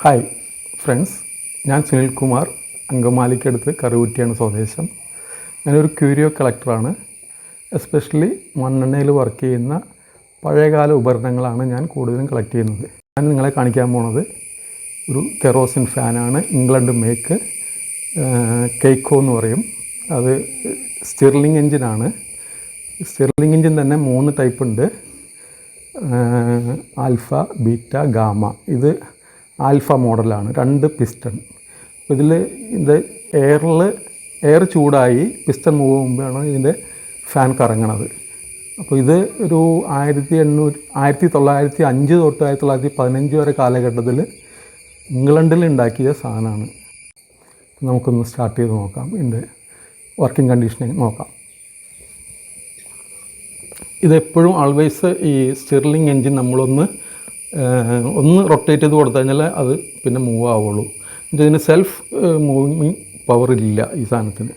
Hi friends, ഞാൻ സുനിൽ കുമാർ, അങ്കമാലിക്കടുത്ത് കറുകുറ്റിയാണ് സ്വദേശം. ഞാനൊരു ക്യൂരിയോ കളക്ടറാണ്. എസ്പെഷ്യലി മണ്ണെണ്ണയിൽ വർക്ക് ചെയ്യുന്ന പഴയകാല ഉപകരണങ്ങളാണ് ഞാൻ കൂടുതലും കളക്ട് ചെയ്യുന്നത്. ഞാൻ നിങ്ങളെ കാണിക്കാൻ പോണത് ഒരു കെറോസിൻ ഫാനാണ്. ഇംഗ്ലണ്ട് മേക്ക്, കെയ്ക്കോ എന്ന് പറയും. അത് സ്റ്റിർലിംഗ് എഞ്ചിനാണ്. സ്റ്റിർലിംഗ് എഞ്ചിൻ തന്നെ 3 ടൈപ്പ് ഉണ്ട്: ആൽഫ, ബീറ്റ, ഗാമ. ഇത് ആൽഫ മോഡലാണ്, 2 പിസ്റ്റൺ. ഇതിൽ എയർ ചൂടായി പിസ്റ്റൺ മൂവ് ചെയ്യുമ്പോഴാണ് ഇതിൻ്റെ ഫാൻ കറങ്ങണത്. അപ്പോൾ ഇത് ഒരു 1905 തൊട്ട് 1915 വരെ കാലഘട്ടത്തിൽ ഇംഗ്ലണ്ടിൽ ഉണ്ടാക്കിയ സാധനമാണ്. നമുക്കൊന്ന് സ്റ്റാർട്ട് ചെയ്ത് നോക്കാം, ഇതിൻ്റെ വർക്കിംഗ് കണ്ടീഷനിങ് നോക്കാം. ഇതെപ്പോഴും ആൾവേസ് ഈ സ്റ്റിർലിംഗ് എൻജിൻ നമ്മളൊന്ന് റൊട്ടേറ്റ് ചെയ്ത് കൊടുത്തു കഴിഞ്ഞാൽ അത് പിന്നെ മൂവ് ആവുള്ളൂ. ഇതിന് സെൽഫ് മൂവിങ് പവറില്ല ഈ സാധനത്തിന്.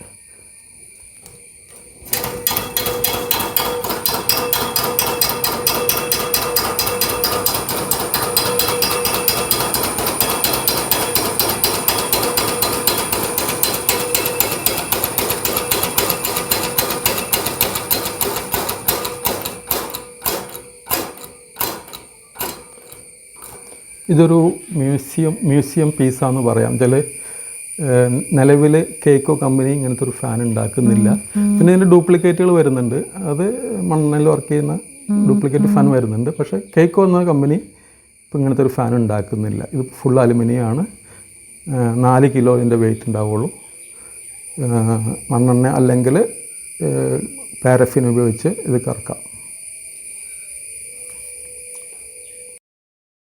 ഇതൊരു മ്യൂസിയം പീസാന്ന് പറയാം. നിലവിൽ കെയ്ക്കോ കമ്പനി ഇങ്ങനത്തെ ഒരു ഫാൻ ഉണ്ടാക്കുന്നില്ല. പിന്നെ ഇതിൻ്റെ ഡ്യൂപ്ലിക്കേറ്റുകൾ വരുന്നുണ്ട്. അത് മണ്ണെണ്ണയിൽ വർക്ക് ചെയ്യുന്ന ഡ്യൂപ്ലിക്കേറ്റ് ഫാൻ വരുന്നുണ്ട്. പക്ഷേ കെയ്ക്കോ എന്ന കമ്പനി ഇപ്പോൾ ഇങ്ങനത്തെ ഒരു ഫാൻ ഉണ്ടാക്കുന്നില്ല. ഇത് ഫുൾ അലുമിനിയമാണ്. 4 കിലോ ഇതിൻ്റെ വെയിറ്റ് ഉണ്ടാവുള്ളൂ. മണ്ണെണ്ണ അല്ലെങ്കിൽ പാരഫിൻ ഉപയോഗിച്ച് ഇത് കറക്കാം.